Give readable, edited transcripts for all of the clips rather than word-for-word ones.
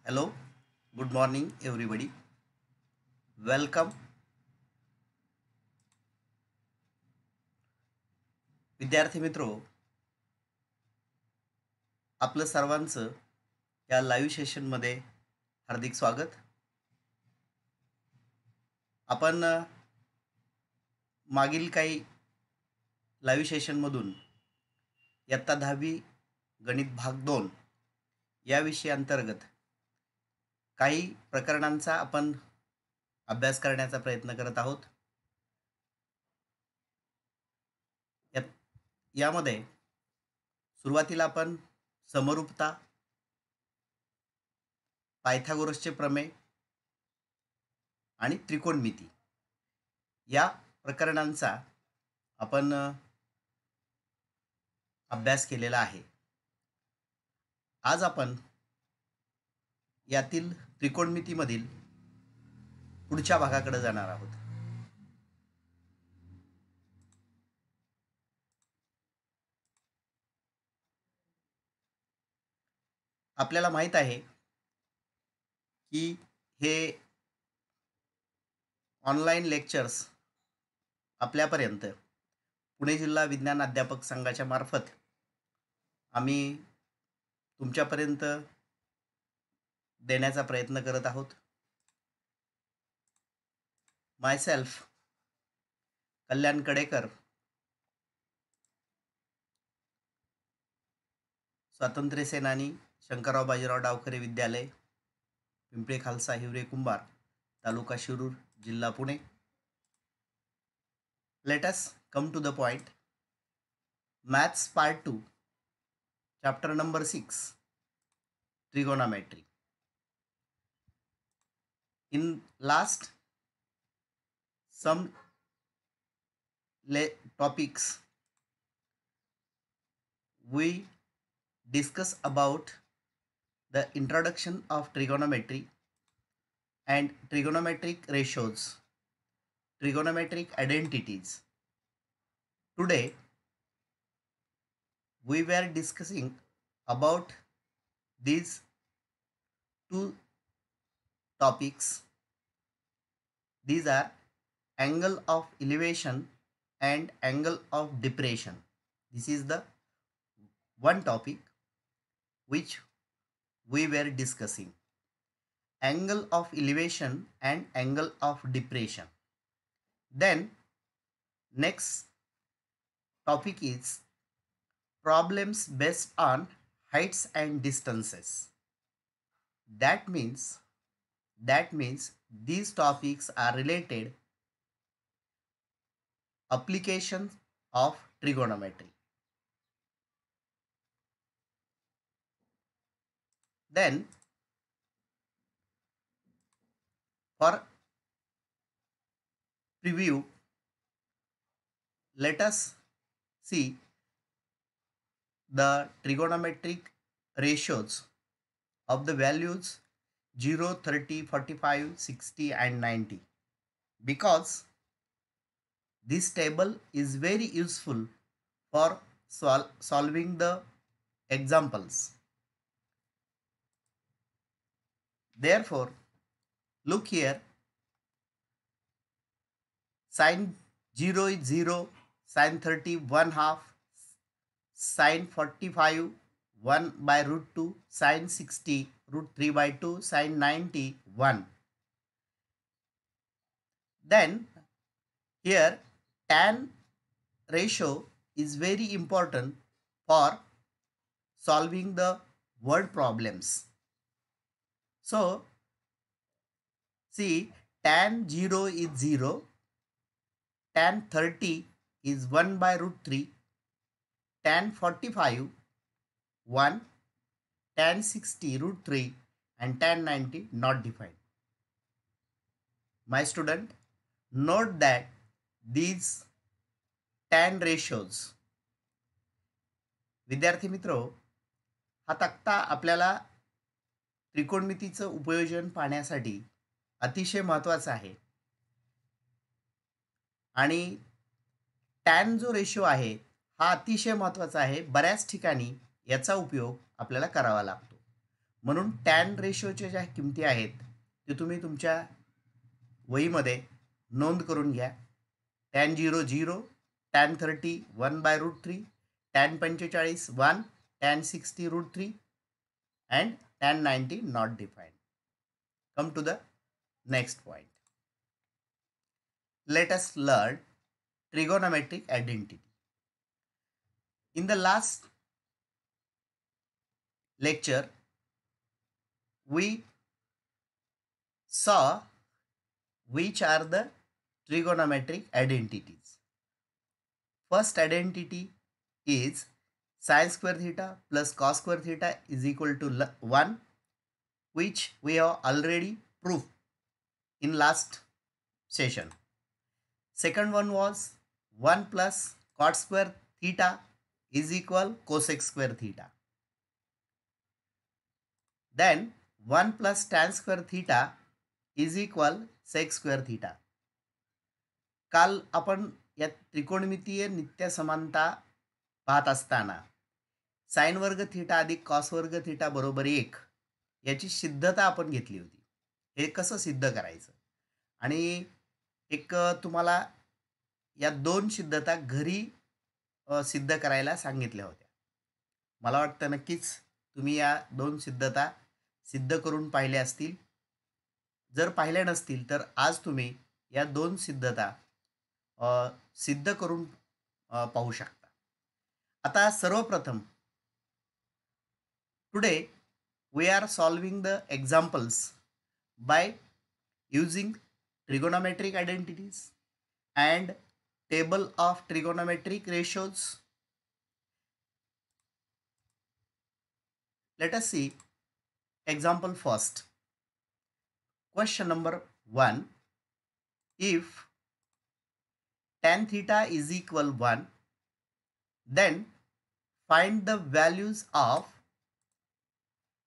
Hello, good morning, everybody. Welcome, विद्यार्थी मित्रो. आपलं सर्वांचं या लाईव्ह सेशनमध्ये हार्दिक स्वागत. आपण मागील काही लाईव्ह सेशनमधून इयत्ता 10वी गणित भाग 2 या विषयाअंतर्गत काही प्रकरणांचा आपण अभ्यास करण्याचा प्रयत्न करत आहोत. यामध्ये सुरुवातीला आपण समरूपता, पायथागोरसचे प्रमेय आणि त्रिकोणमिती या प्रकरणांचा आपण अभ्यास केलेला आहे. आज आपण यातील त्रिकोणमितीमधील पुढच्या भागाकडे जाणार आहोत. आपल्याला माहित आहे की हे ऑनलाईन लेक्चर्स आपल्यापर्यंत पुणे जिल्हा विज्ञान अध्यापक संघाच्या मार्फत आम्ही तुमच्यापर्यंत देण्याचा प्रयत्न करत आहोत. मायसेल्फ कल्याण कडेकर, स्वातंत्र्य सेनानी शंकरराव बाजीराव डावखरे विद्यालय, पिंपळे खालसा हिवरे कुंभार, तालुका शिरूर, जिल्हा Pune. Let us come to the point. Maths part 2, chapter number 6, trigonometry. In last some topics we discuss about the introduction of trigonometry and trigonometric ratios, trigonometric identities. Today we were discussing about these two topics. These are angle of elevation and angle of depression. This is the one topic which we were discussing. Angle of elevation and angle of depression. Then next topic is problems based on heights and distances. That means these topics are related applications of trigonometry. Then for preview, let us see the trigonometric ratios of the values 0, 30, 45, 60 and 90, because this table is very useful for solving the examples. Therefore, look here, sin 0 is 0, sin 30 1 half, sin 45 1 by root 2, sin 60 root 3 by 2, sin 90 1. Then here tan ratio is very important for solving the word problems. So see, tan 0 is 0, tan 30 is 1 by root 3, tan 45 1, tan 60 root 3 and tan 90 not defined. My student, note that these tan ratios. विद्यार्थी मित्रो, हा तक्ता आपल्याला त्रिकोणमितीचं उपयोजन पाहण्यासाठी अतिशय महत्त्वाचा आहे. आणि टॅन जो रेशो आहे हा अतिशय महत्त्वाचा आहे. बऱ्याच ठिकाणी याचा उपयोग आपल्याला करावा लागतो. म्हणून टॅन रेशोच्या ज्या किमती आहेत ते तुम्ही तुमच्या वहीमध्ये नोंद करून घ्या. Tan 0 0, tan 30 1/√3, tan 45 1, tan 60 √3 and tan 90 not defined. Come to the next point. Let us learn trigonometric identity. In the last lecture, we saw which are the trigonometric identities. First identity is sin square theta plus cos square theta is equal to 1, which we have already proved in last session. Second one was 1 plus cot square theta is equal cosec square theta. Then 1 plus tan square theta is equal sec square theta. काल आपण या त्रिकोणमितीय नित्य समानता पाहत असताना sign वर्ग theta अधिक कॉस वर्ग थीटा बरोबर 1 याची सिद्धता आपण घेतली होती. हे कसं सिद्ध करायचं आणि एक तुम्हाला या दोन सिद्धता घरी सिद्ध करायला सांगितल्या होत्या. मला वाटतं नक्कीच तुम्ही या दोन सिद्धता सिद्ध करून पाहिल्या असतील. जर पाहिल्या नसतील तर आज तुम्ही या दोन सिद्धता सिद्ध करून पाहू शकता. आता सर्वप्रथम today we are solving the examples by using trigonometric identities and table of trigonometric ratios. Let us see example first. Question number 1. If tan theta is equal 1, then find the values of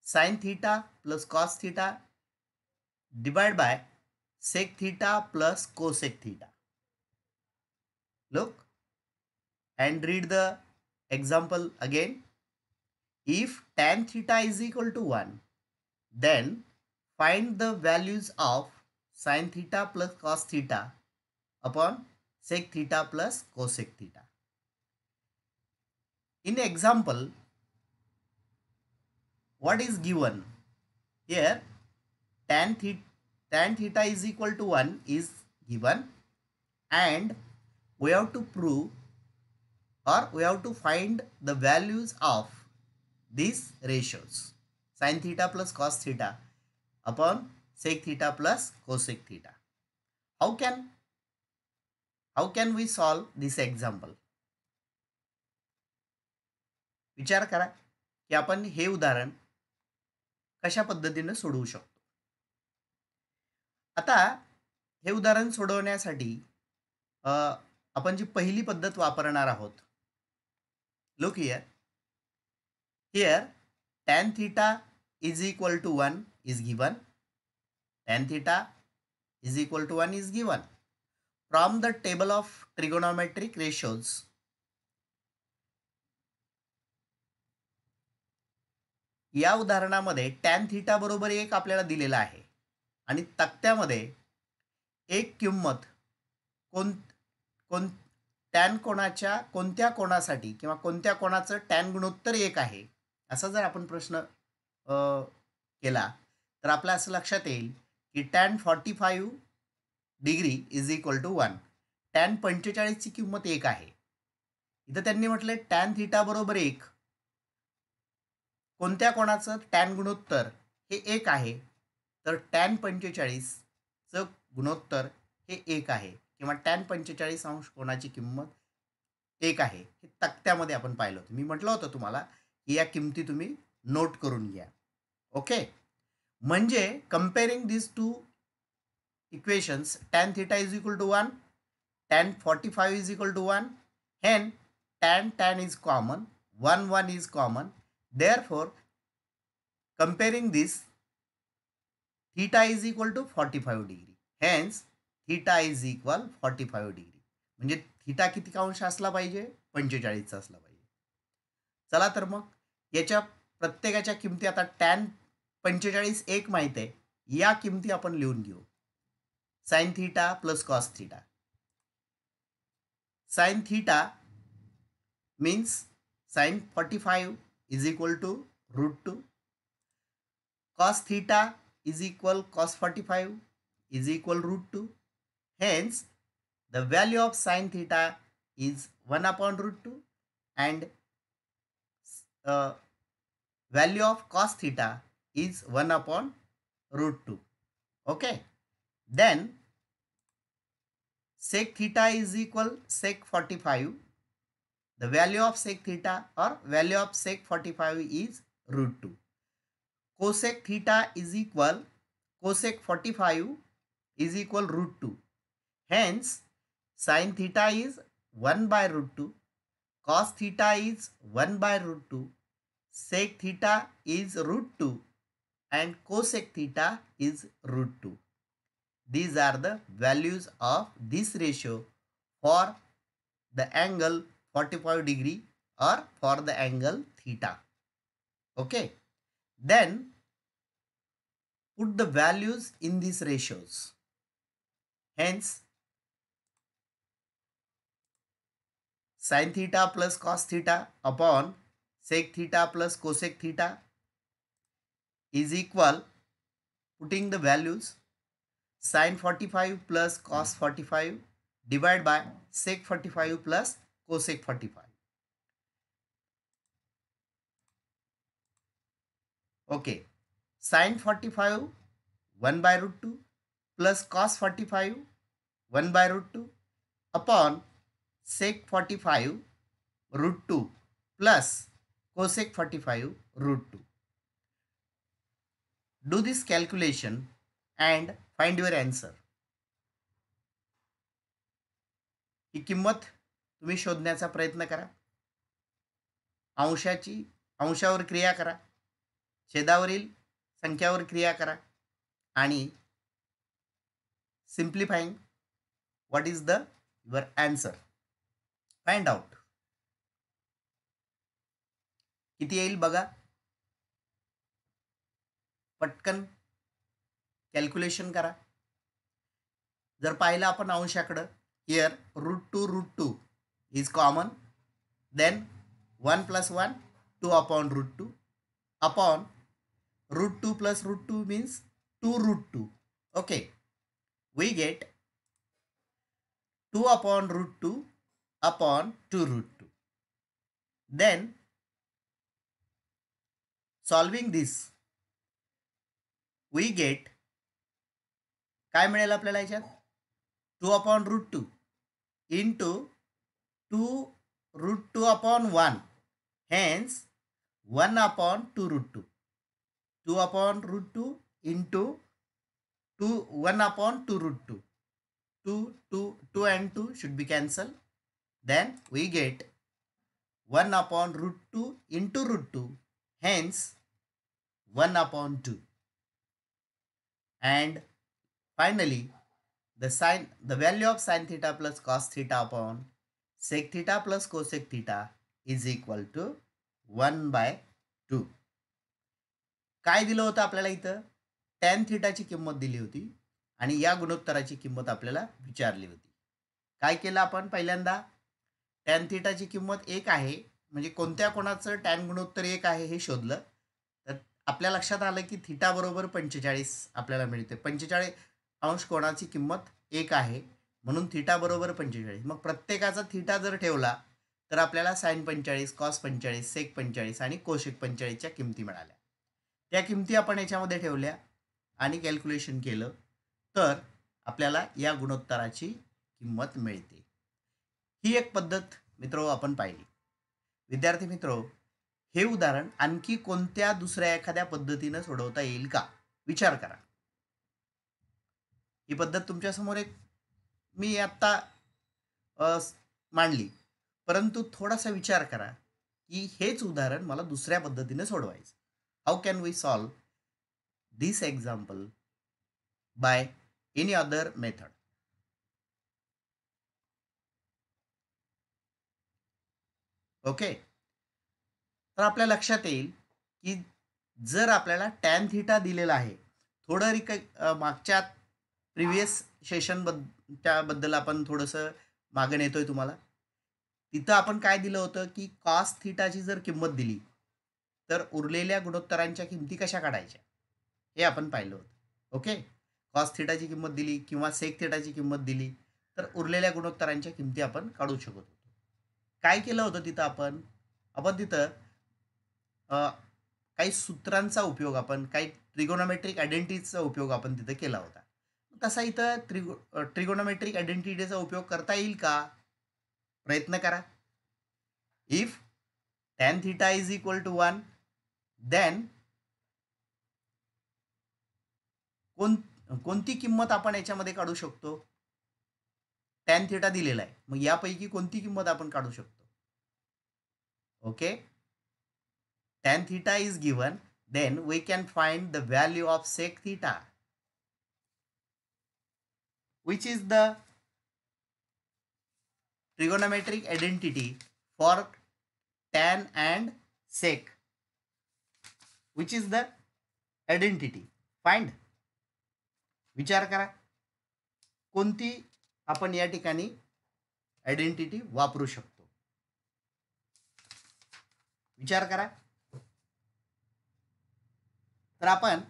sin theta plus cos theta divided by sec theta plus cosec theta. Look and read the example again. If tan theta is equal to 1, then find the values of sin theta plus cos theta upon sec theta plus cosec theta. In example, what is given? Here tan theta is equal to 1 is given, and we have to prove or we have to find the values of these ratios sin theta plus cos theta upon sec theta plus cosec theta. How can we solve this example? विचार करा की आपण हे उदाहरण कशा पद्धतीने सोडवू शकतो. आता हे उदाहरण सोडवण्यासाठी आपण जी पहिली पद्धत वापरणार आहोत. Look here tan theta is equal to 1 is given. Tan theta is equal to 1 is given. From the table of trigonometric ratios, या उदाहरणामध्ये tan थीटा बरोबर 1 आपल्याला दिलेला आहे आणि तक्त्यामध्ये एक किंमत टॅन कोणाच्या कोणत्या कोणासाठी किंवा कोणत्या कोणाचं टॅन गुणोत्तर 1 आहे असा जर आपण प्रश्न केला तर आपल्या असं लक्षात येईल की tan 45 degree is equal to 1. Tan 45 ची किंमत 1 आहे. इथं त्यांनी म्हटले टॅन थीटा बरोबर 1. कोणत्या कोणाचं टॅन गुणोत्तर हे 1 आहे तर टॅन 45चं गुणोत्तर हे 1 आहे किंवा टॅन 45 अंश कोणाची किंमत 1 आहे. हे तक्त्यामध्ये आपण पाहिलं होतं. मी म्हटलं होतं तुम्हाला की या किमती तुम्ही नोट करून घ्या. ओके, म्हणजे comparing this two equations tan theta is equal to 1, tan 45 is equal to 1, hence tan is common, 1 is common. Therefore, comparing this, theta is equal to 45 degree. Hence, theta is equal 45 degree. म्हणजे theta किती अंश असला पाहिजे? 45 असला पाहिजे. चला तर मग याच्या प्रत्येकाच्या किमती आता टॅन 45 एक माहित आहे, या किमती आपण लिहून घेऊ. Sign theta plus cos theta. Sine theta means sin 45 is equal to root 2. Cos theta is equal cos 45 is equal root 2. Hence, the value of sin theta is 1 upon root 2 and value of cos theta is 1 upon root 2. Okay. Then sec theta is equal sec 45. The value of sec theta or value of sec 45 is root 2. Cosec theta is equal cosec 45 is equal root 2. Hence, sin theta is 1 by root 2. Cos theta is 1 by root 2. Sec theta is root 2 and cosec theta is root 2. These are the values of this ratio for the angle 45 degree or for the angle theta. Okay. Then put the values in these ratios. Hence, sin theta plus cos theta upon sec theta plus cosec theta is equal, putting the values, sin 45 plus cos 45 divided by sec 45 plus cosec 45. Okay, sin 45 1 by root 2 plus cos 45 1 by root 2 upon sec 45 root 2 plus cosec 45 root 2. Do this calculation and find your answer. ही किंमत तुम्ही शोधण्याचा प्रयत्न करा. अंशावर क्रिया करा, छेदावरील संख्यावर क्रिया करा आणि simplifying what is the your answer find out. किती येईल बघा. पटकन कॅल्क्युलेशन करा. जर पाहिलं आपण अंशाकडं, here root two is common, then 1 plus 1 2 upon root 2 upon root 2 plus root 2 means 2 root 2. Okay, we get 2 upon root 2 upon 2 root 2. Then solving this we get काय मिळेल आपल्याला याच्यात 2 upon root 2 into 2 root 2 upon 1. Hence 1 upon 2 root 2. 2 upon root 2 into 1 upon 2 root 2. 2 and 2 should be cancelled. Then we get 1 upon root 2 into root 2. Hence 1 upon 2. And finally, the value of sin theta plus cos theta upon sec theta plus cosec theta is equal to 1 by 2. काय दिलं होतं आपल्याला इथं? tan थीटाची किंमत दिली होती आणि या गुणोत्तराची किंमत आपल्याला विचारली होती. काय केलं आपण? पहिल्यांदा tan थीटाची किंमत 1 आहे, म्हणजे कोणत्या कोणाचं tan गुणोत्तर 1 आहे हे शोधलं. तर आपल्या लक्षात आलं की थीटा बरोबर 45 आपल्याला मिळते. 45 अंश कोणाची किंमत 1 आहे, म्हणून थीटा बरोबर 45. मग प्रत्येकाचा थीटा जर ठेवला तर आपल्याला साइन 45 कॉस 45 सेक 45 आणि कोशेक 45च्या किमती मिळाल्या. त्या किमती आपण याच्यामध्ये ठेवल्या आणि कॅल्क्युलेशन केलं तर आपल्याला या गुणोत्तराची किंमत मिळते. ही एक पद्धत मित्रो आपण पाहिली. विद्यार्थी मित्रो, हे उदाहरण आणखी कोणत्या दुसऱ्या एखाद्या पद्धतीने सोडवता येईल का? विचार करा. ही पद्धत तुमच्यासमोर एक मी आत्ता मांडली, परंतु थोडासा विचार करा की हेच उदाहरण मला दुसऱ्या पद्धतीने सोडवायचं. How can we solve this example by any other method? Okay, तर आपल्या लक्षात येईल की जर आपल्याला टॅन थिटा दिलेला आहे, थोडं मागच्या प्रिव्हियस सेशन त्याबद्दल आपण थोडंसं मागे नेतोय तुम्हाला. तिथं आपण काय दिलं होतं की कॉस थिटाची जर किंमत दिली तर उरलेल्या गुणोत्तरांच्या किमती कशा काढायच्या हे आपण पाहिलं होतं. ओके, कॉस थिटाची किंमत दिली किंवा सेक थिटाची किंमत दिली तर उरलेल्या गुणोत्तरांच्या किमती आपण काढू शकत होतो. काय केलं होतं तिथं आपण आपण तिथं काही सूत्रांचा उपयोग, आपण काही ट्रिगोनोमेट्रिक आयडेंटिटीचा उपयोग आपण तिथे केला होता. तसा इथं ट्रिगोनोमेट्रिक आयडेंटिटीचा उपयोग करता येईल का? प्रयत्न करा. If tan theta is equal to 1, then कोणती किंमत आपण याच्यामध्ये काढू शकतो? tan theta दिलेला आहे, मग यापैकी कोणती किंमत आपण काढू शकतो? Okay, tan theta is given, then we can find the value of sec theta, which is the trigonometric identity for tan and sec, which is the identity. Find. विचार करा कोणती आपण या ठिकाणी आयडेंटिटी वापरू शकतो. विचार करा. तर आपण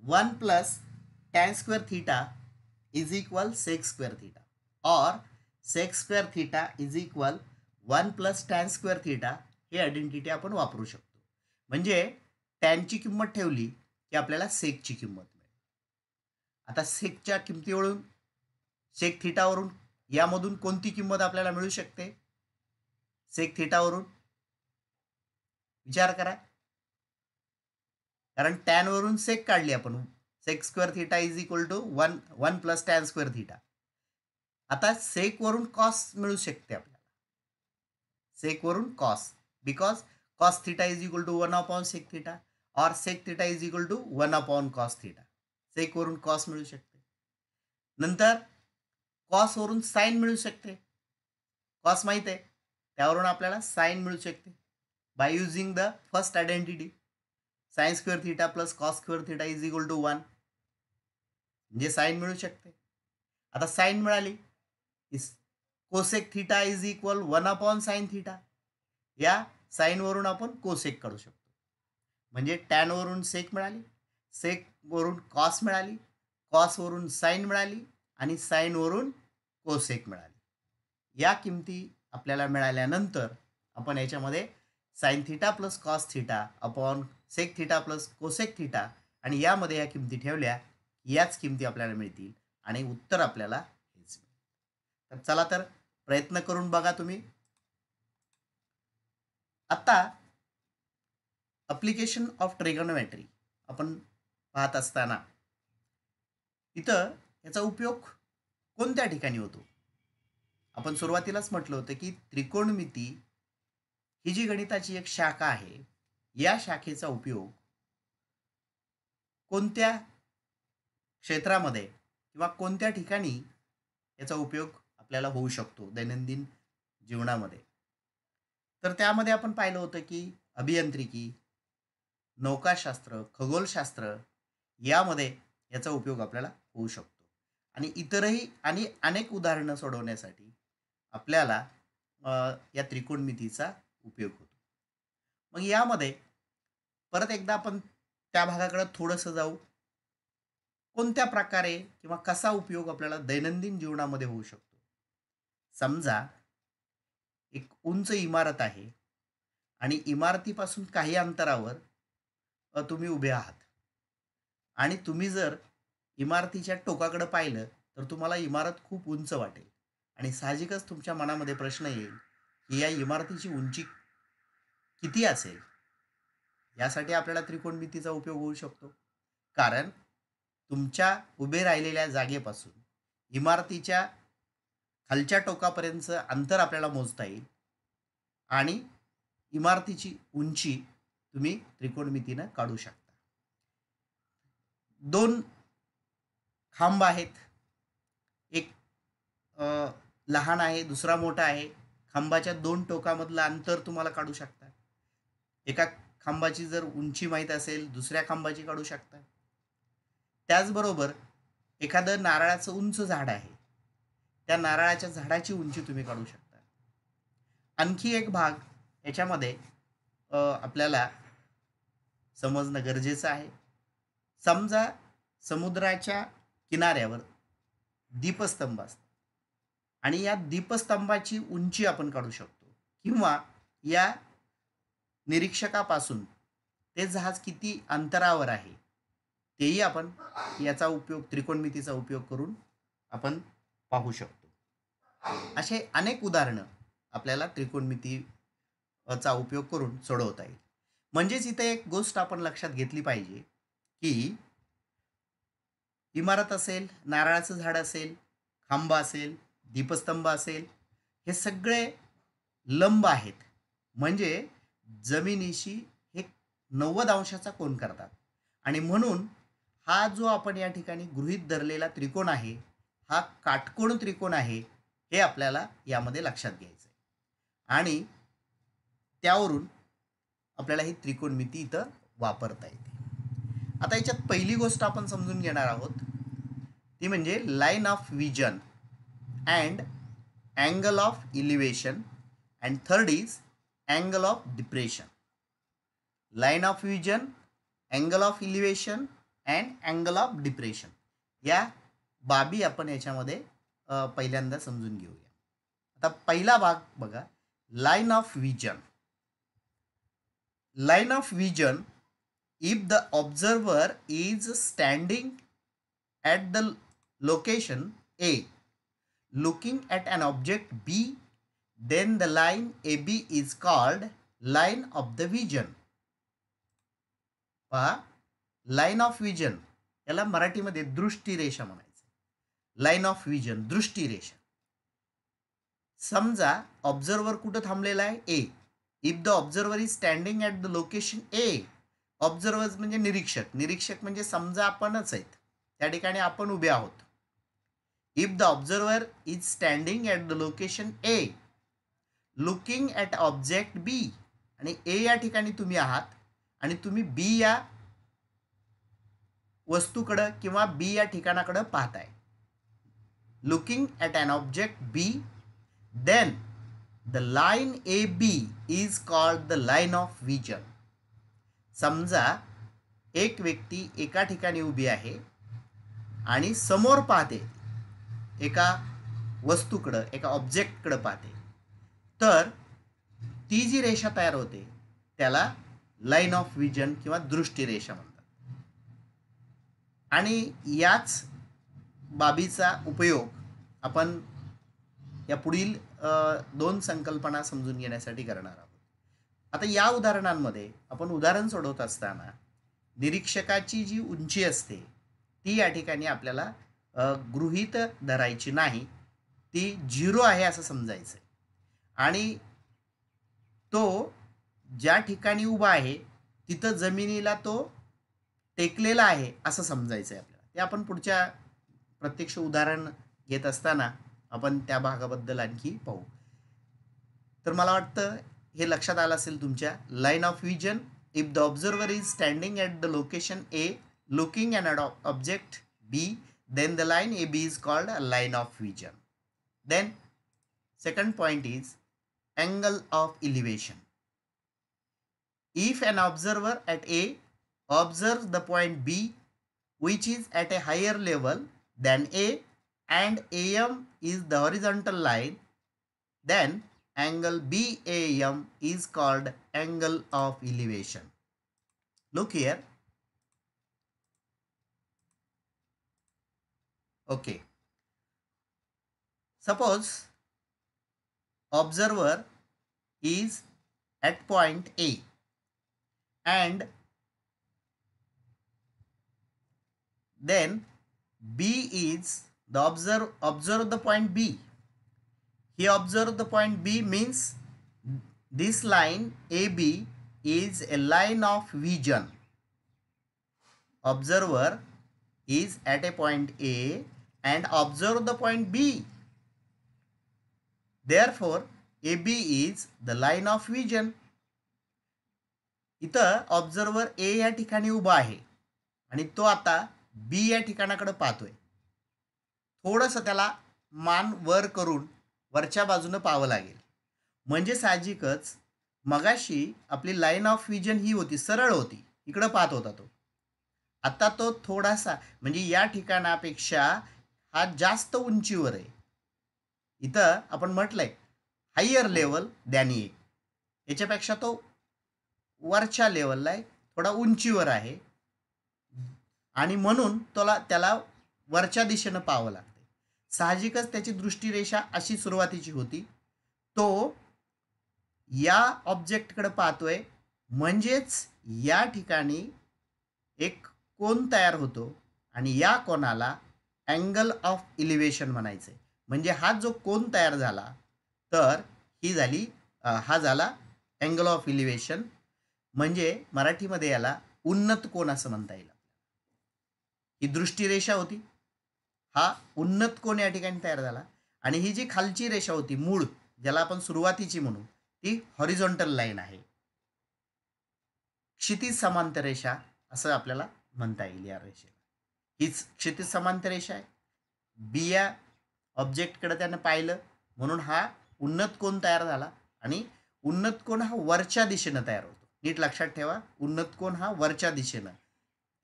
1 plus tan square theta is equal sec square theta और sec square theta is equal 1 plus tan square theta हे आयडेंटिटी आपण वापरू शकतो. म्हणजे टॅनची किंमत ठेवली की आपल्याला सेकची किंमत मिळेल. आता सेकच्या किमतीवरून सेक थीटावरून यामधून कोणती किंमत आपल्याला मिळू शकते? सेक थीटावरून विचार करा, कारण टॅन वरून सेक काढली आपण. Sec square theta is equal to 1 plus tan square theta. आता सेक वरून कॉस मिळू शकते आपल्याला, सेक वरून cos, because cos theta is equal to 1 upon sec theta और sec theta is equal to 1 upon cos theta. Sec वरून cos मिळू शकते. नंतर कॉस वरून साइन मिळू शकते. कॉस माहित आहे, त्यावरून आपल्याला साइन मिळू शकते by using the first identity. Sine square theta plus cos square theta is equal to 1, म्हणजे साइन मिळू शकते. आता साइन मिळाली, cosec theta is equal 1 upon sine theta. या साइन वरून आपण कोसेक काढू शकतो. म्हणजे टॅन वरून सेक मिळाली, सेक वरून कॉस मिळाली, कॉस वरून साइन मिळाली आणि साइन वरून कोसेक मिळाली. या किमती आपल्याला मिळाल्यानंतर आपण याच्यामध्ये sine theta plus cos theta upon sec theta plus cosec theta आणि यामध्ये या किमती ठेवल्या, याच किमती आपल्याला मिळतील आणि उत्तर आपल्याला हेच मिळेल. तर चला तर प्रयत्न करून बघा तुम्ही. आता अप्लिकेशन ऑफ ट्रिगोनोमेट्री आपण पाहत असताना इथं याचा उपयोग कोणत्या ठिकाणी होतो? आपण सुरुवातीलाच म्हटलं होतं की त्रिकोणमिती ही जी गणिताची एक शाखा आहे, या शाखेचा उपयोग कोणत्या क्षेत्रामध्ये किंवा कोणत्या ठिकाणी याचा उपयोग आपल्याला होऊ शकतो दैनंदिन जीवनामध्ये? तर त्यामध्ये आपण पाहिलं होतं की अभियांत्रिकी, नौकाशास्त्र, खगोलशास्त्र यामध्ये याचा उपयोग आपल्याला होऊ शकतो. आणि इतरही आणि अनेक उदाहरणं सोडवण्यासाठी आपल्याला या त्रिकोणमितीचा उपयोग होतो. मग यामध्ये परत एकदा आपण त्या भागाकडे थोडंसं जाऊ. कोणत्या प्रकारे किंवा कसा उपयोग आपल्याला दैनंदिन जीवनामध्ये होऊ शकतो? समजा एक उंच इमारत आहे आणि इमारतीपासून काही अंतरावर तुम्ही उभे आहात आणि तुम्ही जर इमारतीच्या टोकाकडे पाहिलं तर तुम्हाला इमारत खूप उंच वाटेल आणि साहजिकच तुमच्या मनामध्ये प्रश्न येईल की या इमारतीची उंची किती असेल? यासाठी आपल्याला त्रिकोणमितीचा उपयोग होऊ शकतो, कारण तुमच्या उभे राहिलेल्या जागेपासून इमारतीच्या खालच्या टोकापर्यंतचं अंतर आपल्याला मोजता येईल आणि इमारतीची उंची तुम्ही त्रिकोणमितीनं काढू शकता. दोन खांब आहेत, एक लहान आहे, दुसरा मोठा आहे. खांबाच्या दोन टोकामधलं अंतर तुम्हाला काढू शकता. एका खांबाची जर उंची माहीत असेल दुसऱ्या खांबाची काढू शकता. त्याचबरोबर एखादं नारळाचं उंच झाड आहे, त्या नारळाच्या झाडाची उंची तुम्ही काढू शकता. आणखी एक भाग याच्यामध्ये आपल्याला समजणं गरजेचं आहे. समजा समुद्राच्या किनाऱ्यावर दीपस्तंभ असतात आणि या दीपस्तंभाची उंची आपण काढू शकतो, किंवा या निरीक्षकापासून ते जहाज किती अंतरावर आहे तेही आपण याचा उपयोग, त्रिकोणमितीचा उपयोग करून आपण पाहू शकतो. असे अनेक उदाहरणं आपल्याला त्रिकोणमितीचा उपयोग करून सोडवता येईल. म्हणजेच इथे एक गोष्ट आपण लक्षात घेतली पाहिजे की इमारत असेल, नारळाचं झाड असेल, खांब असेल, दीपस्तंभ असेल, हे सगळे लंब आहेत, म्हणजे जमिनीशी हे 90 अंशाचा कोन करतात. आणि म्हणून हा जो आपण या ठिकाणी गृहीत धरलेला त्रिकोण आहे, हा काटकोन त्रिकोण आहे, हे आपल्याला यामध्ये लक्षात घ्यायचं आहे. आणि त्यावरून आपल्याला ही त्रिकोणमिती इथं वापरता येते. आता याच्यात पहिली गोष्ट आपण समजून घेणार आहोत ती म्हणजे line of vision and angle of elevation, and third is angle of depression. Line of vision, angle of elevation and angle of depression, या बाबी आपण याच्यामध्ये पहिल्यांदा समजून घेऊया. आता पहिला भाग बघा, line of vision. Line of vision, if the observer is standing at the location A looking at an object B, then the line AB is called line of the vision. पहा, लाईन ऑफ विजन याला मराठीमध्ये दृष्टिरेषा म्हणायचं. Line of vision, दृष्टिरेषा. समजा observer कुठं थांबलेला आहे? A. If the observer is standing at the location A, observers म्हणजे निरीक्षक, निरीक्षक म्हणजे समजा आपणच आहेत, त्या ठिकाणी आपण उभे आहोत. If the observer is standing at the location A looking at object B, आणि ए या ठिकाणी तुम्ही आहात आणि तुम्ही बी या वस्तूकडं किंवा बी या ठिकाणाकडं पाहताय. Looking at an object B, then the line A B is called the line of vision. समजा एक व्यक्ती एका ठिकाणी उभी आहे आणि समोर पाहते, एका वस्तूकडं, एका ऑब्जेक्टकडं पाहते, तर ती जी रेषा तयार होते त्याला लाईन ऑफ विजन किंवा दृष्टिरेषा म्हणतात. आणि याच बाबीचा उपयोग आपण या पुढील दोन संकल्पना समजून घेण्यासाठी करणार आहोत. आता या उदाहरणांमध्ये आपण उदाहरण सोडवत असताना निरीक्षकाची जी उंची असते ती या ठिकाणी आपल्याला गृहीत धरायची नाही, ती 0 आहे असं समजायचं. आणि तो ज्या ठिकाणी उभा आहे तिथं जमिनीला तो टेकलेला आहे असं समजायचं आहे आपल्याला. ते आपण पुढच्या प्रत्यक्ष उदाहरण घेत असताना आपण त्या भागाबद्दल आणखी पाहू. तर मला वाटतं हे लक्षात आलं असेल तुमच्या. Line of vision, if the observer is standing at the location A looking at an object B, then the line AB is called a line of vision. Then second point is angle of elevation. If an observer at A observes the point B which is at a higher level than A and AM is the horizontal line, then angle BAM is called angle of elevation. Look here. Okay. Suppose observer is at point A and then B is the observe the point B. He observed the point B means this line AB is a line of vision. Observer is at a point A and observe the point B. Therefore, AB is the line of vision. इथं observer ए या ठिकाणी उभा आहे आणि तो आता बी या ठिकाणाकडे पाहतोय. थोडंसं त्याला मान वर करून वरच्या बाजूनं पाहावं लागेल. म्हणजे साहजिकच मगाशी आपली लाईन ऑफ विजन ही होती, सरळ होती, इकडं पाहत होता तो. आता तो थोडासा म्हणजे या ठिकाणापेक्षा हा जास्त उंचीवर आहे. इथं आपण म्हटलंय हायर लेवल दॅन ए, याच्यापेक्षा तो वरच्या लेवलला आहे, थोडा उंचीवर आहे आणि म्हणून त्याला वरच्या दिशेनं पाहावं लागते. साहजिकच त्याची दृष्टीरेषा अशी सुरुवातीची होती. तो या ऑब्जेक्टकडे पाहतोय, म्हणजेच या ठिकाणी एक कोन तयार होतो आणि या कोनाला अँगल ऑफ इलिव्हेशन म्हणायचे. म्हणजे हा जो कोन तयार झाला तर हा झाला अँगल ऑफ इलिव्हेशन. म्हणजे मराठीमध्ये याला उन्नत कोन असं म्हणता येईल. ही दृष्टीरेषा होती, हा उन्नत कोन या ठिकाणी तयार झाला आणि ही जी खालची रेषा होती मूळ, ज्याला आपण सुरुवातीची म्हणू, ती हॉरिझॉन्टल लाईन आहे, क्षितिज समांतर रेषा असं आपल्याला म्हणता येईल. या रेषेला हीच क्षितिज समांतर रेषा आहे. बी या ऑब्जेक्टकडे त्यानं पाहिलं म्हणून हा उन्नत कोन तयार झाला आणि उन्नत कोन हा वरच्या दिशेनं तयार होतो. नीट लक्षात ठेवा, उन्नत कोन हा वरच्या दिशेनं.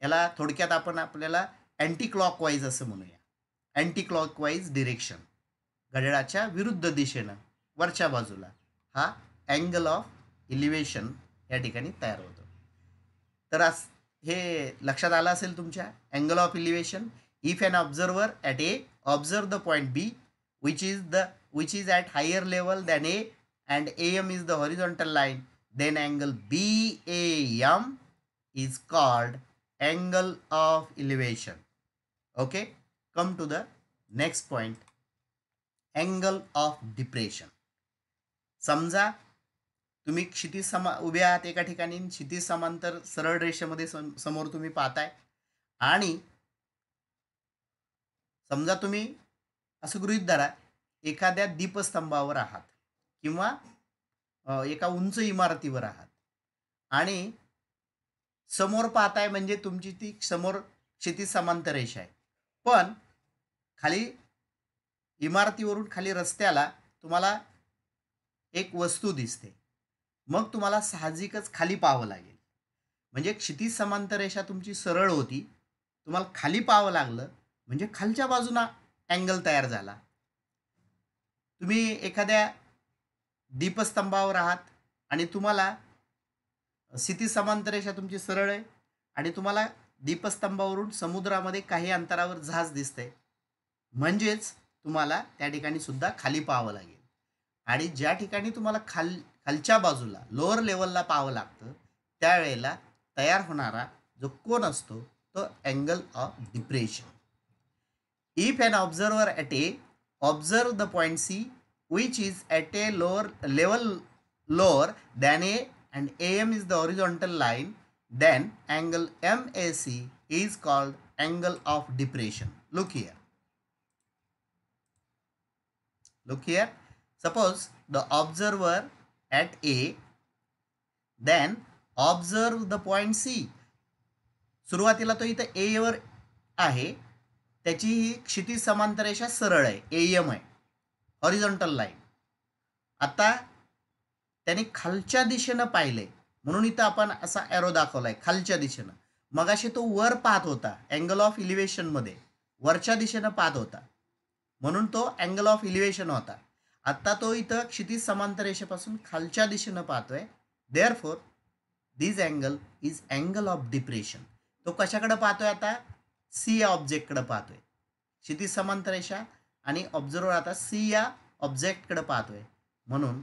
याला थोडक्यात आपण आपल्याला अँटी क्लॉकवाईज असं म्हणूया. अँटी क्लॉकवाईज डिरेक्शन, घड्याळाच्या विरुद्ध दिशेनं वरच्या बाजूला हा अँगल ऑफ इलिव्हेशन या ठिकाणी तयार होतो. तर हे लक्षात आलं असेल तुमच्या. Angle of elevation, if an observer at a observe the point B which is at higher level than A and AM is the horizontal line, then angle BAM is called angle of elevation. Okay, come to the next point, angle of depression. समजा तुम्ही उभे आहात एका ठिकाणी, क्षितिज समांतर सरळ रेषेमध्ये समोर तुम्ही पाहताय आणि समजा तुम्ही असं गृहीत धरा एखाद्या दीपस्तंभावर आहात किंवा एका उंच इमारतीवर आहात आणि समोर पाहताय म्हणजे तुमची ती समोर क्षितिज समांतर रेषा आहे, पण खाली इमारतीवरून खाली रस्त्याला तुम्हाला एक वस्तू दिसते. मग तुम्हाला साहजिकच खाली पाहावं लागेल. म्हणजे क्षितिज समांतर रेषा तुमची सरळ होती, तुम्हाला खाली पाहावं लागलं म्हणजे खालच्या बाजूला अँगल तयार झाला. तुम्ही एखाद्या दीपस्तंभावर आहात आणि तुम्हाला क्षितिज समांतर रेषा तुमची सरळ आहे आणि तुम्हाला दीपस्तंभावरून समुद्रामध्ये काही अंतरावर जहाज दिसतंय, म्हणजेच तुम्हाला त्या ठिकाणी सुद्धा खाली पाहावं लागेल. आणि ज्या ठिकाणी तुम्हाला खालच्या बाजूला लोअर लेवलला पाहावं लागतं त्यावेळेला तयार होणारा जो कोन असतो तो angle of depression. If an observer at a observe the point C which is at a lower than A and AM is the horizontal line, then angle MAC is called angle of depression. Look here. Suppose the observer at A, then observe the point C. सुरुवातीला तो इथं A वर आहे, त्याची ही क्षितिज समांतर रेषा सरळ आहे, AM आहे, हॉरिझॉन्टल लाईन. आता त्याने खालच्या दिशेनं पाहिले म्हणून इथं आपण असा एरो दाखवलाय खालच्या दिशेनं. मगाशी तो वर पाहत होता, अँगल ऑफ इलिव्हेशन मध्ये वरच्या दिशेनं पाहत होता म्हणून तो अँगल ऑफ इलिव्हेशन होता. आता तो इथं क्षितिज समांतर रेषेपासून खालच्या दिशेनं पाहतोय, therefore this angle is angle of depression. तो कशाकडे पाहतोय आता? सी या ऑब्जेक्टकडे पाहतोय. क्षितिज समांतर रेषा आणि ऑब्झर्वर आता सी या ऑब्जेक्टकडे पाहतोय म्हणून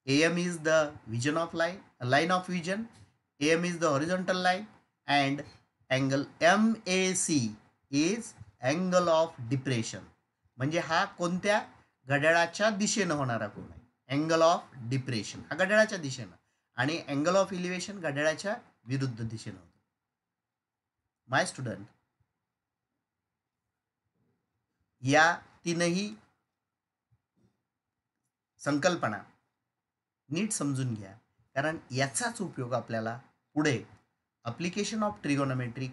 AM is the line of vision, AM is the horizontal line and angle MAC is angle of depression. म्हणजे हा कोणत्या घड्याळाच्या दिशेनं होणारा कोन आहे, अँगल ऑफ डिप्रेशन हा घड्याळाच्या दिशेनं आणि अँगल ऑफ इलिव्हेशन घड्याळाच्या विरुद्ध दिशेनं होतो. माय स्टुडंट, या तीनही संकल्पना नीट समजून घ्या, कारण याचाच उपयोग आपल्याला पुढे ॲप्लिकेशन ऑफ ट्रिगोनोमेट्री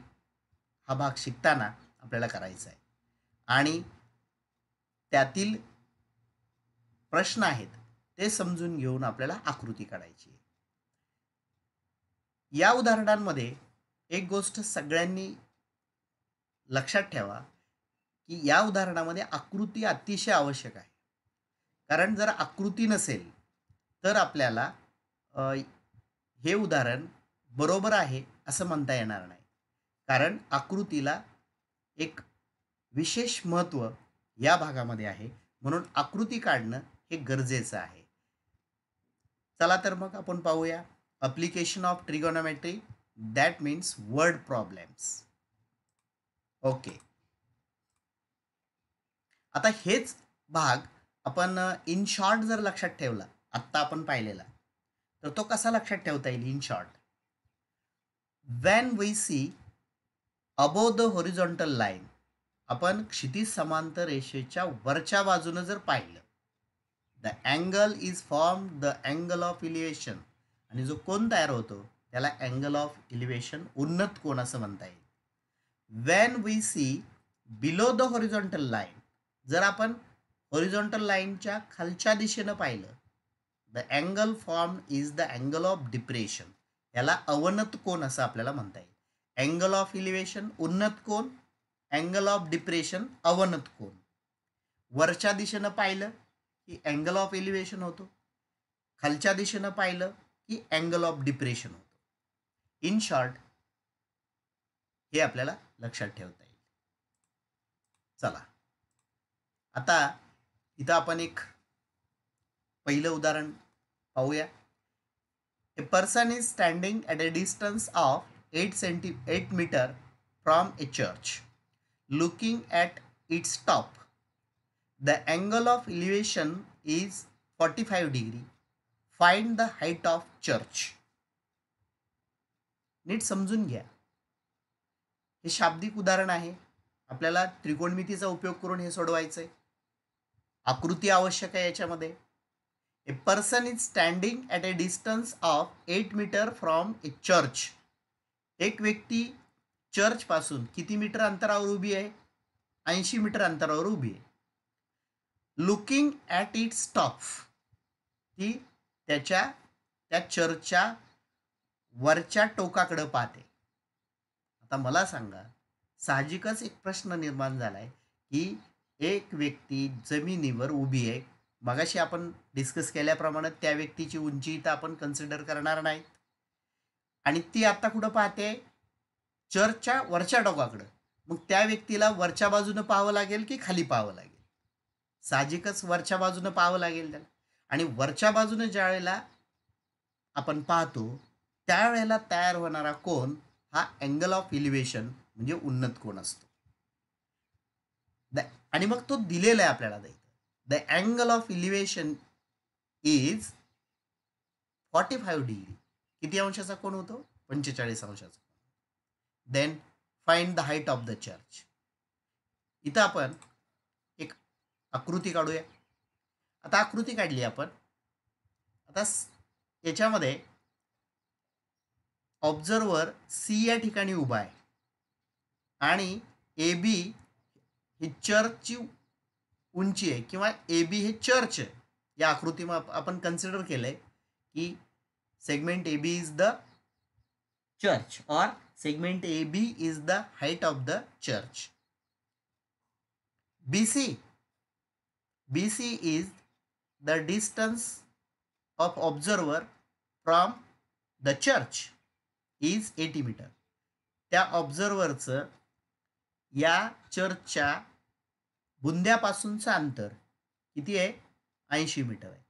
हा भाग शिकताना आपल्याला करायचा आहे. आणि त्यातील प्रश्न आहेत ते समजून घेऊन आपल्याला आकृती काढायची आहे. या उदाहरणांमध्ये एक गोष्ट सगळ्यांनी लक्षात ठेवा की या उदाहरणामध्ये आकृती अतिशय आवश्यक आहे. कारण जर आकृती नसेल तर आपल्याला हे उदाहरण बरोबर आहे असं म्हणता येणार नाही. कारण आकृतीला एक विशेष महत्त्व या भागामध्ये आहे, म्हणून आकृती काढणं हे गरजेचं आहे. चला तर मग आपण पाहूया application of trigonometry, that means word problems. Okay, आता हेच भाग आपण इन शॉर्ट जर लक्षात ठेवला, आत्ता आपण पाहिलेला, तर तो कसा लक्षात ठेवता येईल in short? When we see above the horizontal line, आपण क्षितिज समांतर रेषेच्या वरच्या बाजूने जर पाहिलं, the angle is form the angle of elevation, आणि जो कोन तयार होतो त्याला अँगल ऑफ इलिव्हेशन, उन्नत कोन असं म्हणता येईल. When we see below the horizontal line, जर आपण हॉरिझॉन्टल लाईनच्या खालच्या दिशेनं पाहिलं, the angle form is the angle of depression, याला अवनत कोन असं आपल्याला म्हणता येईल. अँगल ऑफ इलिव्हेशन उन्नत कोन, अँगल ऑफ डिप्रेशन अवनत कोन. वरच्या दिशेनं पाहिलं की अँगल ऑफ इलिव्हेशन होतो, खालच्या दिशेनं पाहिलं की अँगल ऑफ डिप्रेशन होतो. इन शॉर्ट हे आपल्याला लक्षात ठेवता येईल. चला आता इथं आपण एक पहिलं उदाहरण पाहूया. A person is standing at a distance of 8 metre from a church, looking at its top. The angle of elevation is 45 degree. Find the height of church. नीट समजून घ्या, हे शाब्दिक उदाहरण आहे. आपल्याला त्रिकोणमितीचा उपयोग करून हे सोडवायचं आहे. आकृती आवश्यक आहे याच्यामध्ये. A person is standing at a distance of 8 metre from a church. एक व्यक्ती चर्चपासून किती मीटर अंतरावर उभी आहे? 80 मीटर अंतरावर उभी आहे. लुकिंग ॲट इट्स टॉप, ती त्या चर्चच्या वरच्या टोकाकडे पाहते. आता मला सांगा, साहजिकच एक प्रश्न निर्माण झालाय की एक व्यक्ती जमिनीवर उभी आहे. मगाशी आपण डिस्कस केल्याप्रमाणे त्या व्यक्तीची उंची तर आपण कन्सिडर करणार नाही, आणि ती आता कुठं पाहते? चर्चच्या वरच्या टोकाकडं. मग त्या व्यक्तीला वरच्या बाजूनं पाहावं लागेल की खाली पाहावं लागेल? साहजिकच वरच्या बाजूनं पाहावं लागेल त्याला. आणि वरच्या बाजूने ज्या वेळेला आपण पाहतो त्यावेळेला तयार होणारा कोन हा अँगल ऑफ इलिव्हेशन म्हणजे उन्नत कोन असतो. आणि मग तो दिलेला आहे आपल्याला. The angle of elevation is 45 degree. किती अंशाचा कोन होतो? 45 अंशाचा. Then find the height of the church. इथं आपण एक आकृती काढूया. आता आकृती काढली आपण. आता याच्यामध्ये ऑब्झर्वर सी या ठिकाणी उभा आहे आणि ए बी ही चर्चची उंची आहे, किंवा ए बी हे चर्च आहे. या आकृतीमध्ये आपण कन्सिडर केलंय की segment A B is the church, और segment A B is the height of the church. BC is the distance of observer from the church is 80 metre. त्या ऑब्झर्वरचं या चर्चच्या बुंद्यापासूनचं अंतर किती आहे? 80 मीटर आहे.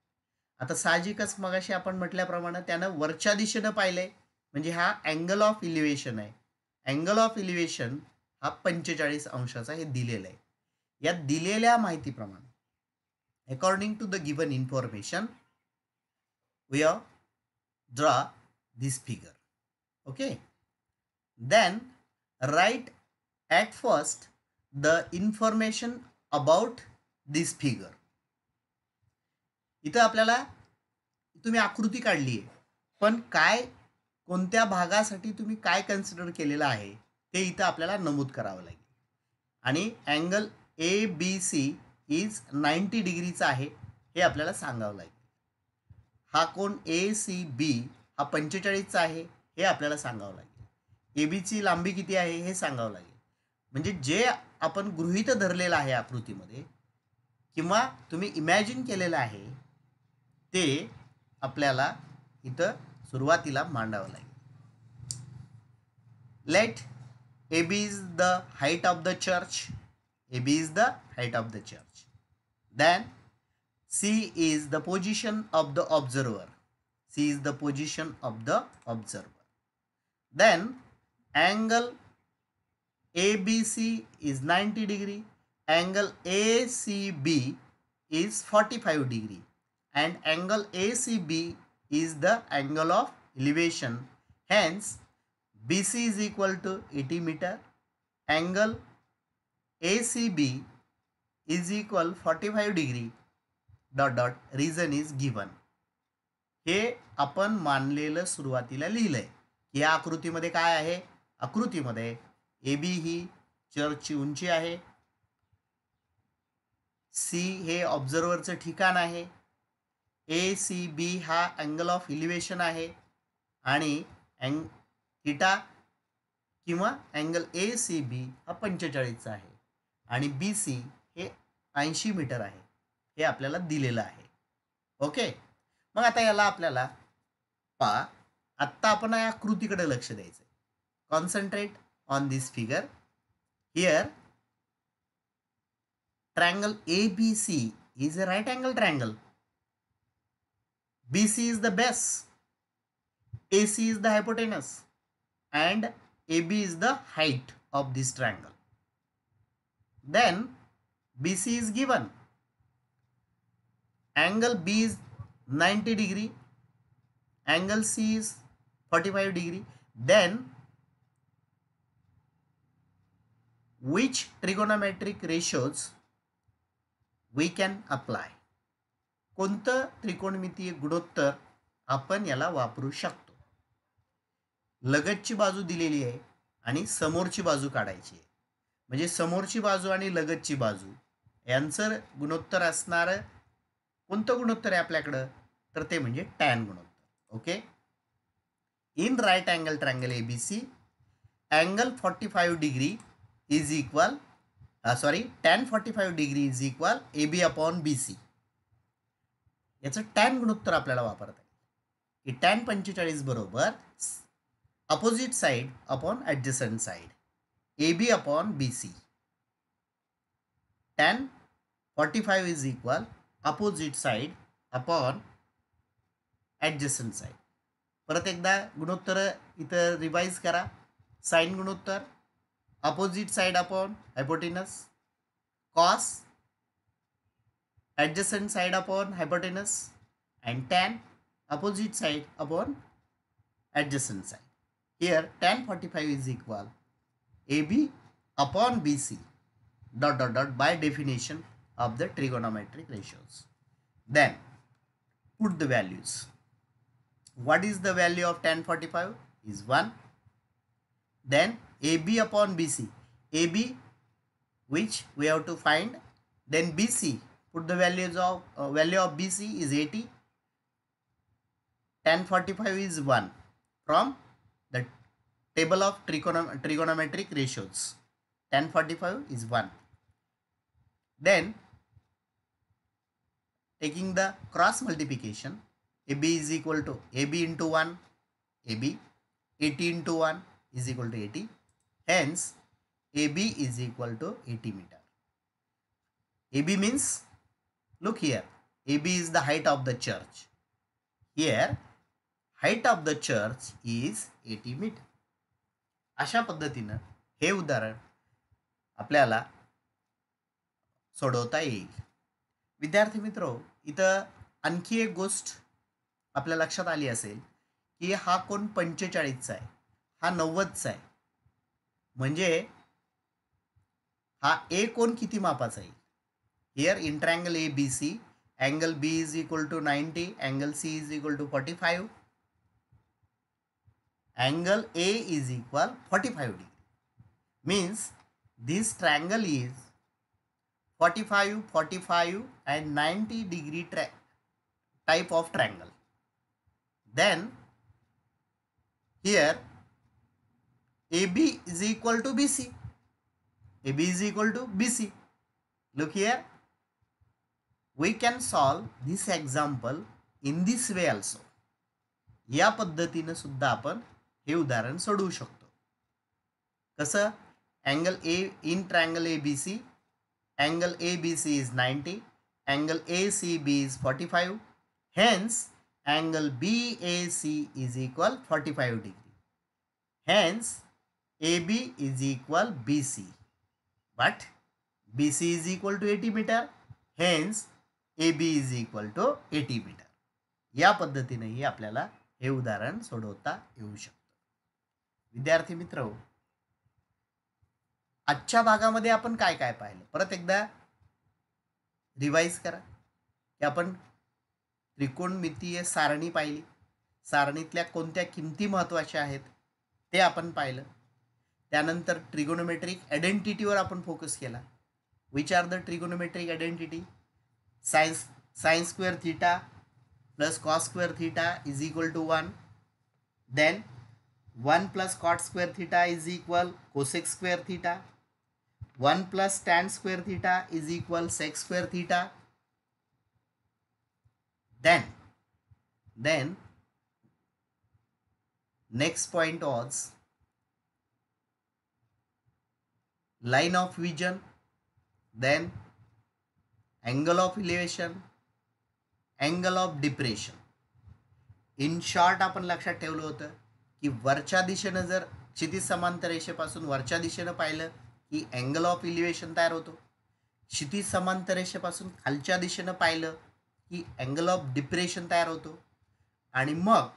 आता साहजिकच मगाशी आपण म्हटल्याप्रमाणे त्यानं वरच्या दिशेनं पाहिलंय, म्हणजे हा अँगल ऑफ इलिव्हेशन आहे. अँगल ऑफ इलिव्हेशन हा 45 अंशाचा हे दिलेला आहे. या दिलेल्या माहितीप्रमाणे, according to the given information, we have draw this figure. Okay, then write at first the information about this figure. इथं आपल्याला तुम्ही आकृती काढली आहे, पण काय कोणत्या भागासाठी तुम्ही काय कन्सिडर केलेलं आहे ते इथं आपल्याला नमूद करावं लागेल. आणि angle A B C is 90 डिग्रीचा आहे हे आपल्याला सांगावं लागेल. हा कोण ए सी बी हा 45चा आहे हे आपल्याला सांगावं लागेल. ए बीची लांबी किती आहे हे सांगावं लागेल. म्हणजे जे आपण गृहीत धरलेलं आहे आकृतीमध्ये किंवा तुम्ही इमॅजिन केलेलं आहे ते आपल्याला इथं सुरुवातीला मांडावं लागेल. Let AB is the height of the church. AB is the height of the church. Then C is the position of the observer. C is the position of the observer. Then angle ABC is 90 degree. Angle ACB is 45 degree. And angle ACB is the angle of elevation. Hence, BC is equal to 80 meter. Angle ACB is equal 45 degree. Dot dot. Reason is given. हे आपण मानलेलं सुरुवातीला लिहिलंय की या आकृतीमध्ये काय आहे. आकृतीमध्ये ए बी ही चर्चची उंची आहे. सी हे ऑब्झर्वरचं ठिकाण आहे. ए सी बी हा अँगल ऑफ इलिव्हेशन आहे. आणि थिटा किंवा अँगल ए सी बी हा 45चा आहे. आणि बी सी हे 80 मीटर आहे हे आपल्याला दिलेलं आहे. ओके. मग आता याला आपल्याला आत्ता आपण या आकृतीकडे लक्ष द्यायचं आहे. Concentrate on this figure. Here triangle ABC is a right angle triangle. BC is the base, AC is the hypotenuse, and AB is the height of this triangle. Then BC is given. Angle B is 90 degree. Angle C is 45 degree. Then which trigonometric ratios we can apply? कोणतं त्रिकोणमितीय गुणोत्तर आपण याला वापरू शकतो. लगतची बाजू दिलेली आहे आणि समोरची बाजू काढायची आहे. म्हणजे समोरची बाजू आणि लगतची बाजू यांचं गुणोत्तर असणारं कोणतं गुणोत्तर आहे आपल्याकडं तर ते म्हणजे टॅन गुणोत्तर. Okay. In right angle triangle ABC angle 45 degree is equal tan 45 degree is equal AB upon BC. याचं टॅन गुणोत्तर आपल्याला वापरता येईल की tan 45 बरोबर opposite side upon adjacent side AB upon BC. tan 45 is equal opposite side upon adjacent side. परत एकदा गुणोत्तर इथं रिवाइज करा. साइन गुणोत्तर opposite side upon hypotenuse, cos adjacent side upon hypotenuse, and tan opposite side upon adjacent side. Here tan 45 is equal AB upon BC dot dot dot by definition of the trigonometric ratios. Then put the values. What is the value of tan 45 is 1. Then AB upon BC. AB which we have to find. Then BC. Put the values of value of BC is 80. Tan 45 is 1 from the table of trigonometric ratios. Tan 45 is 1. Then taking the cross multiplication, AB is equal to AB into 1 AB. 80 into 1 is equal to 80. Hence, AB is equal to 80 meter. AB means, look here, AB is the height of the church. Here, height of the church is 80 meter. अशा पद्धतीनं हे उदाहरण आपल्याला सोडवता येईल. विद्यार्थी मित्रो, इथं आणखी एक गोष्ट आपल्या लक्षात आली असेल की हा कोण 45चा आहे, हा 90चा आहे. म्हणजे हा ए कोण किती मापाचा आहे. Here in triangle ABC angle B is equal to 90, angle C is equal to 45. angle A is equal 45 degree. Means this triangle is 45, 45 and 90 degree type of triangle. Then here AB is equal to BC. AB is equal to BC. Look here. We can solve this example in this way also. या पद्धतीने सुद्धा आपण हे उदाहरण सोडवू शकतो. कसं? Angle A in triangle ABC, angle ABC is 90, angle ACB is 45. Hence, angle BAC is equal 45 degree. Hence, AB is equal BC. But BC is equal to 80 meter. Hence, AB is equal to 80 meter. या पद्धतीनेही आपल्याला हे उदाहरण सोडवता येऊ शकतं. विद्यार्थी मित्र, आजच्या भागामध्ये आपण काय काय पाहिलं परत एकदा रिवाइज करा. की आपण त्रिकोणमितीय सारणी पाहिली, सारणीतल्या कोणत्या किमती महत्त्वाच्या आहेत ते आपण पाहिलं. त्यानंतर ट्रिगोनोमेट्रिक आयडेंटिटीवर आपण फोकस केला. Which are the trigonometric identity? Sine square theta plus cos square theta is equal to 1. Then 1 plus cot square theta is equal cosec square theta. 1 plus tan square theta is equal sec square theta. Then next point was line of vision, then angle of elevation, angle of depression. In short आपण लक्षात ठेवलं होतं की वरच्या दिशेनं जर क्षितिज समांतर रेषेपासून वरच्या दिशेनं पाहिलं की अँगल ऑफ इलिव्हेशन तयार होतो. क्षितिज समांतर रेषेपासून खालच्या दिशेनं पाहिलं की अँगल ऑफ डिप्रेशन तयार होतो. आणि मग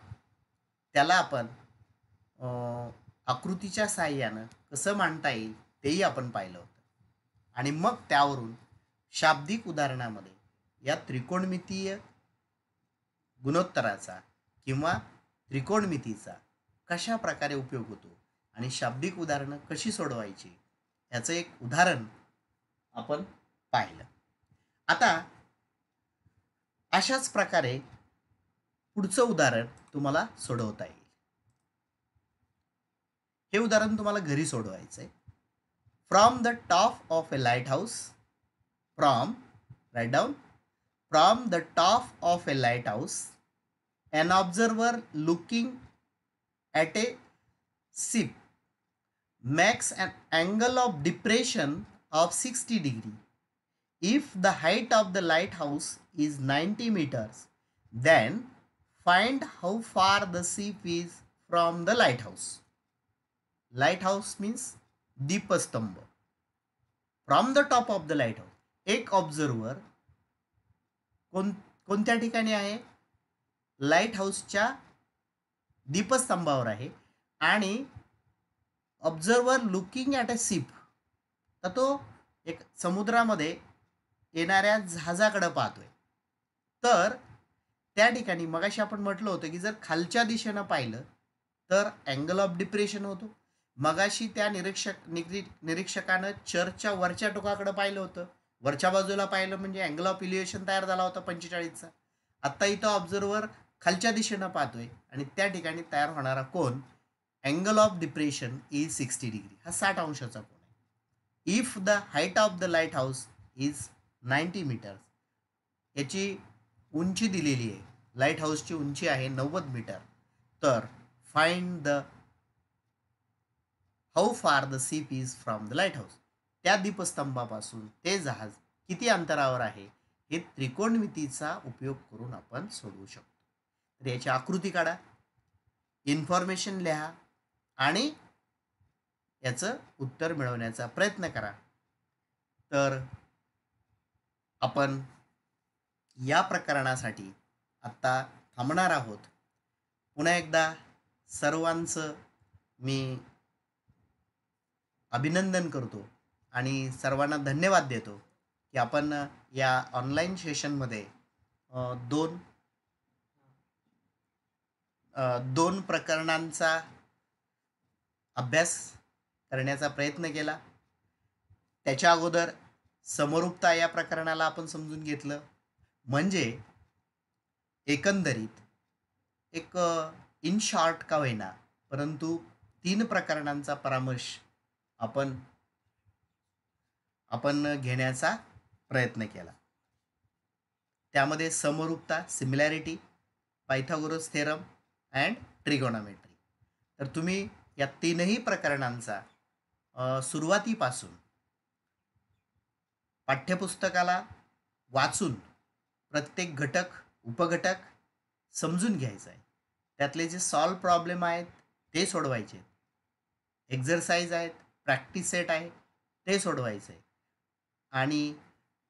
त्याला आपण आकृतीच्या साहाय्यानं कसं मांडता येईल तेही आपण पाहिलं होतं. आणि मग त्यावरून शाब्दिक उदाहरणामध्ये या त्रिकोणमितीय गुणोत्तराचा किंवा त्रिकोणमितीचा कशा प्रकारे उपयोग होतो आणि शाब्दिक उदाहरणं कशी सोडवायची याचं एक उदाहरण आपण पाहिलं. आता अशाच प्रकारे पुढचं उदाहरण तुम्हाला सोडवता येईल. हे उदाहरण तुम्हाला घरी सोडवायचं आहे. From the top of a lighthouse, write down, from the top of a lighthouse an observer looking at a ship makes an angle of depression of 60 degree. If the height of the lighthouse is 90 meters, then find how far the ship is from the lighthouse. Lighthouse means दीपस्तंभ. From the top of the lighthouse, एक observer कोणत्या ठिकाणी आहे? Light हाऊसच्या दीपस्तंभावर आहे आणि observer looking at a ship, तर तो एक समुद्रामध्ये येणाऱ्या जहाजाकडे पाहतोय. तर त्या ठिकाणी मगाशी आपण म्हटलं होतं की जर खालच्या दिशेनं पाहिलं तर अँगल ऑफ डिप्रेशन होतो. मगाशी त्या निरीक्षकानं चर्चच्या वरच्या टोकाकडे पाहिलं होतं, वरच्या बाजूला पाहिलं म्हणजे अँगल ऑफ इलिव्हेशन तयार झाला होता 45चा. आत्ता इथं ऑब्झर्वर खालच्या दिशेनं पाहतोय आणि त्या ठिकाणी तयार होणारा कोन angle of depression is 60 degree, हा 60 अंशाचा कोन आहे. If the height of the lighthouse is 90 metres, याची उंची दिलेली आहे, लाईट हाऊसची उंची आहे 90 मीटर. तर find the how far the ship is from the light house, त्या दीपस्तंभापासून ते जहाज किती अंतरावर आहे हे त्रिकोणमितीचा उपयोग करून आपण सोडवू शकतो. तर याची आकृती काढा, इन्फॉर्मेशन लिहा आणि याचं उत्तर मिळवण्याचा प्रयत्न करा. तर आपण या प्रकरणासाठी आत्ता थांबणार आहोत. पुन्हा एकदा सर्वांचं मी अभिनंदन करतो आणि सर्वांना धन्यवाद देतो की आपण या ऑनलाईन सेशनमध्ये दोन प्रकरणांचा अभ्यास करण्याचा प्रयत्न केला. त्याच्या अगोदर समरूपता या प्रकरणाला आपण समजून घेतलं. म्हणजे एकंदरीत एक इन शॉर्ट का होईना परंतु 3 प्रकरणांचा परामर्श आपण आपण घेण्याचा प्रयत्न केला. त्यामध्ये समरूपता सिमिलॅरिटी, पायथागोरस थेरम अँड ट्रिगोनॉमेट्री. तर तुम्ही या तीनही प्रकरणांचा सुरुवातीपासून पाठ्यपुस्तकाला वाचून प्रत्येक घटक उपघटक समजून घ्यायचा आहे. त्यातले जे सॉल्व प्रॉब्लेम आहेत ते सोडवायचे, एक्झरसाइज आहेत, प्रॅक्टिस सेट आहे ते सोडवायचे आहे. आणि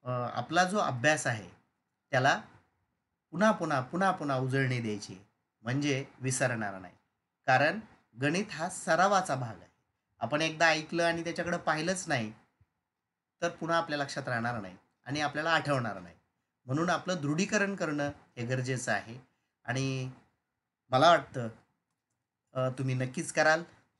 आपला जो अभ्यास आहे त्याला पुन्हा पुन्हा पुन्हा पुन्हा उजळणी द्यायची, म्हणजे विसरणार नाही. कारण गणित हा सरावाचा भाग आहे. आपण एकदा ऐकलं आणि त्याच्याकडे पाहिलंच नाही तर पुन्हा आपल्या लक्षात राहणार नाही आणि आपल्याला आठवणार नाही. म्हणून आपलं दृढीकरण करणं हे गरजेचं आहे. आणि मला वाटतं तुम्ही नक्कीच कराल.